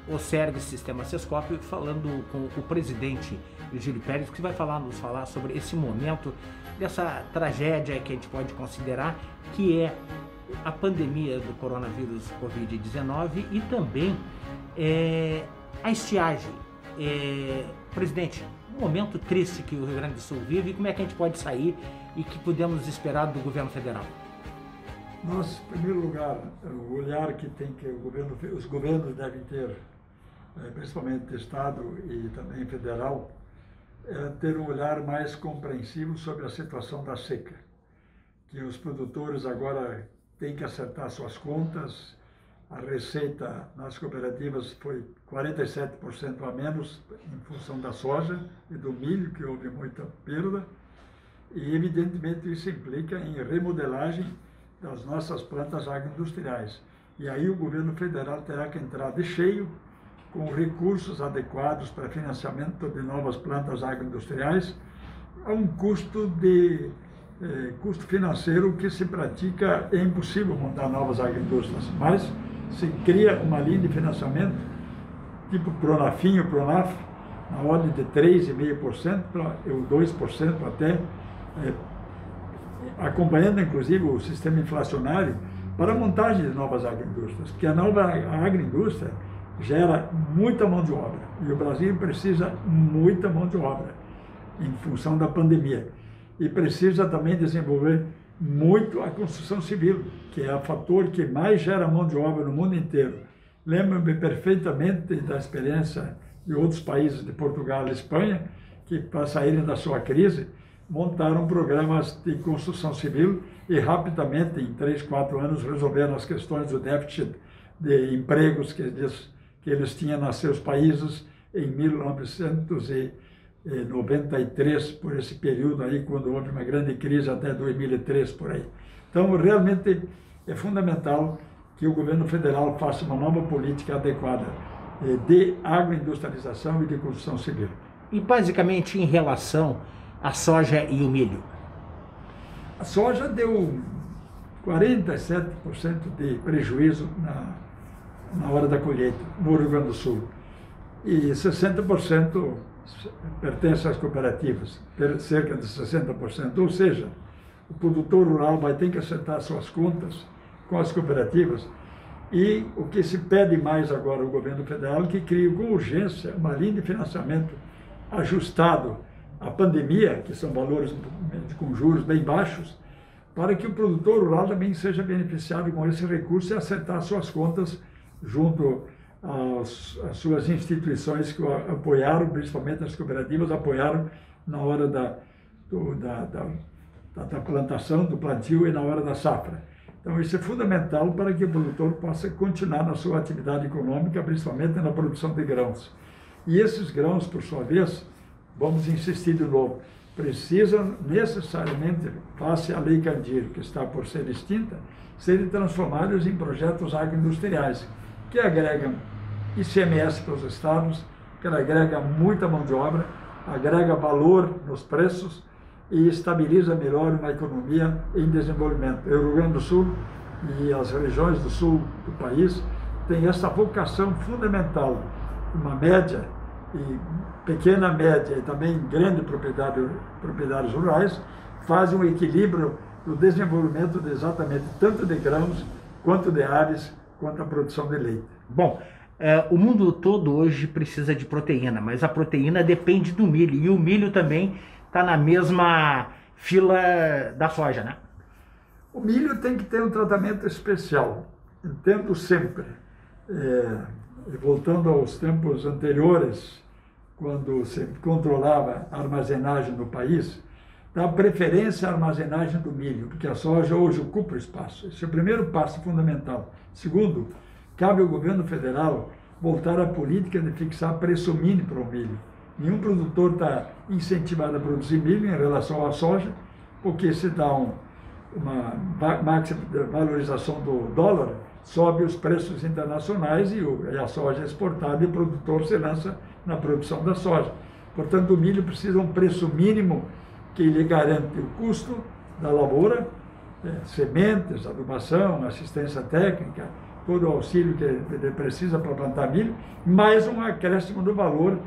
o SERG Sistema Sescop, falando com o presidente Virgílio Pérez, que vai nos falar sobre esse momento dessa tragédia que a gente pode considerar, que é a pandemia do coronavírus Covid-19 e também a estiagem. Presidente, um momento triste que o Rio Grande do Sul vive, e como é que a gente pode sair e que podemos esperar do governo federal? Nós, em primeiro lugar, o olhar que os governos devem ter, principalmente Estado e também federal, é ter um olhar mais compreensivo sobre a situação da seca. Que os produtores agora têm que acertar suas contas. A receita nas cooperativas foi 47% a menos em função da soja e do milho, que houve muita perda. E, evidentemente, isso implica em remodelagem das nossas plantas agroindustriais. E aí o governo federal terá que entrar de cheio com recursos adequados para financiamento de novas plantas agroindustriais a um custo financeiro que se pratica. É impossível montar novas agroindústrias, mas se cria uma linha de financiamento tipo Pronafim ou Pronaf, na ordem de 3,5% ou 2% até, acompanhando inclusive o sistema inflacionário para a montagem de novas agroindústrias, porque a nova agroindústria gera muita mão de obra e o Brasil precisa muita mão de obra em função da pandemia e precisa também desenvolver muito a construção civil, que é o fator que mais gera mão de obra no mundo inteiro. Lembro-me perfeitamente da experiência de outros países, de Portugal e Espanha, que para saírem da sua crise montaram programas de construção civil e rapidamente, em 3, 4 anos, resolveram as questões do déficit de empregos que eles tinham nos seus países em 1993, por esse período aí, quando houve uma grande crise até 2003, por aí. Então, realmente é fundamental que o governo federal faça uma nova política adequada de agroindustrialização e de construção civil. E basicamente em relação à soja e o milho? A soja deu 47% de prejuízo na hora da colheita no Rio Grande do Sul e 60% pertence às cooperativas, cerca de 60%, ou seja, o produtor rural vai ter que acertar suas contas com as cooperativas e o que se pede mais agora ao governo federal é que crie com urgência uma linha de financiamento ajustado à pandemia, que são valores com juros bem baixos, para que o produtor rural também seja beneficiado com esse recurso e acertar suas contas junto às suas instituições que o apoiaram, principalmente as cooperativas, apoiaram na hora da plantação, do plantio e na hora da safra. Então, isso é fundamental para que o produtor possa continuar na sua atividade econômica, principalmente na produção de grãos. E esses grãos, por sua vez, vamos insistir de novo, precisam necessariamente, face à Lei Candir, que está por ser extinta, serem transformados em projetos agroindustriais, que agregam ICMS para os estados, que agrega muita mão de obra, agrega valor nos preços e estabiliza melhor uma economia em desenvolvimento. O Rio Grande do Sul e as regiões do sul do país têm essa vocação fundamental, uma média e pequena média e também grande propriedades rurais, fazem um equilíbrio do desenvolvimento exatamente tanto de grãos, quanto de aves, quanto a produção de leite. Bom, o mundo todo hoje precisa de proteína, mas a proteína depende do milho, e o milho também está na mesma fila da soja, né? O milho tem que ter um tratamento especial, entendo sempre. Voltando aos tempos anteriores, quando se controlava a armazenagem no país, dá preferência à armazenagem do milho, porque a soja hoje ocupa o espaço. Esse é o primeiro passo fundamental. Segundo, cabe ao governo federal voltar à política de fixar preço mínimo para o milho. Nenhum produtor está incentivado a produzir milho em relação à soja, porque se dá uma máxima valorização do dólar, sobe os preços internacionais e a soja é exportada e o produtor se lança na produção da soja. Portanto, o milho precisa de um preço mínimo que lhe garante o custo da lavoura, sementes, adubação, assistência técnica todo o auxílio que ele precisa para plantar milho, mais um acréscimo do valor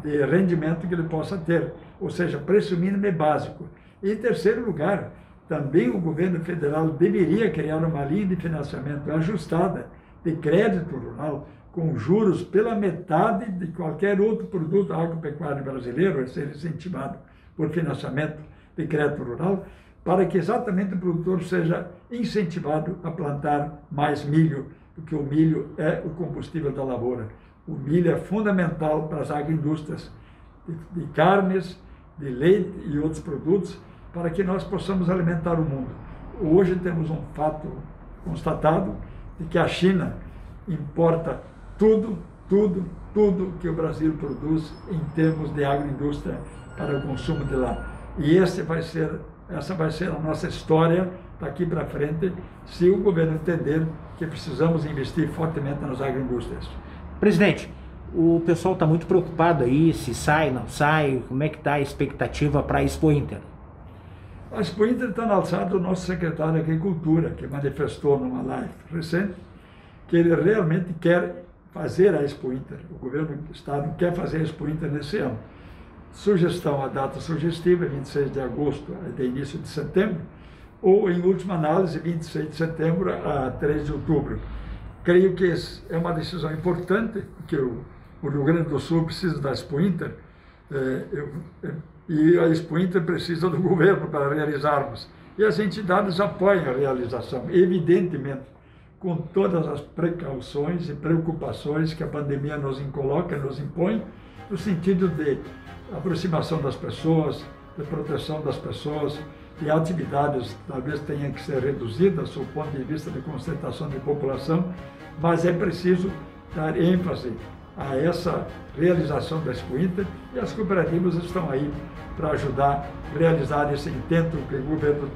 de rendimento que ele possa ter, ou seja, preço mínimo é básico. E em terceiro lugar, também o governo federal deveria criar uma linha de financiamento ajustada de crédito rural, com juros pela metade de qualquer outro produto agropecuário brasileiro a ser incentivado por financiamento de crédito rural, para que exatamente o produtor seja incentivado a plantar mais milho, porque o milho é o combustível da lavoura. O milho é fundamental para as agroindústrias de carnes, de leite e outros produtos, para que nós possamos alimentar o mundo. Hoje temos um fato constatado de que a China importa tudo que o Brasil produz em termos de agroindústria para o consumo de lá. E essa vai ser a nossa história daqui para frente, se o governo entender que precisamos investir fortemente nas agroindústrias. Presidente, o pessoal está muito preocupado aí, se sai, não sai, como é que está a expectativa para a Expo Inter? A Expo Inter está na alçada do nosso secretário de Agricultura, que manifestou numa live recente que ele realmente quer fazer a Expo Inter. O governo do Estado quer fazer a Expo Inter nesse ano. Sugestão, a data sugestiva, 26 de agosto até início de setembro, ou, em última análise, 26 de setembro a 3 de outubro. Creio que é uma decisão importante, porque o Rio Grande do Sul precisa da Expo Inter, e a Expo Inter precisa do governo para realizarmos. E as entidades apoiam a realização, evidentemente, com todas as precauções e preocupações que a pandemia nos coloca, nos impõe, no sentido de aproximação das pessoas, de proteção das pessoas, e atividades talvez tenham que ser reduzidas do ponto de vista de concentração de população, mas é preciso dar ênfase a essa realização da Expo Inter, e as cooperativas estão aí para ajudar a realizar esse intento que o governo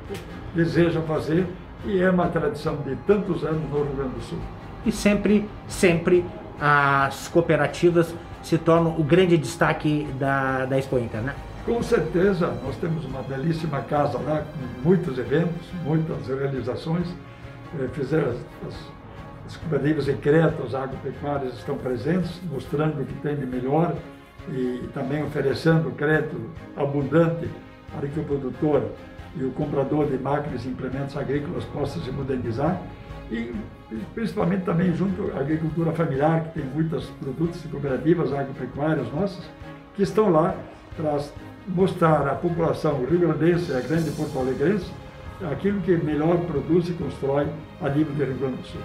deseja fazer, e é uma tradição de tantos anos no Rio Grande do Sul. E sempre as cooperativas se tornam o grande destaque da Expo Inter, né? Com certeza, nós temos uma belíssima casa lá, com muitos eventos, muitas realizações. Fizeram as cooperativas de crédito, as agropecuárias estão presentes, mostrando o que tem de melhor e também oferecendo crédito abundante para que o produtor e o comprador de máquinas e implementos agrícolas possam se modernizar. E principalmente também junto à agricultura familiar, que tem muitos produtos e cooperativas agropecuárias nossas, que estão lá para mostrar à população rio-grandense e a grande porto-alegrense aquilo que melhor produz e constrói a nível do Rio Grande do Sul.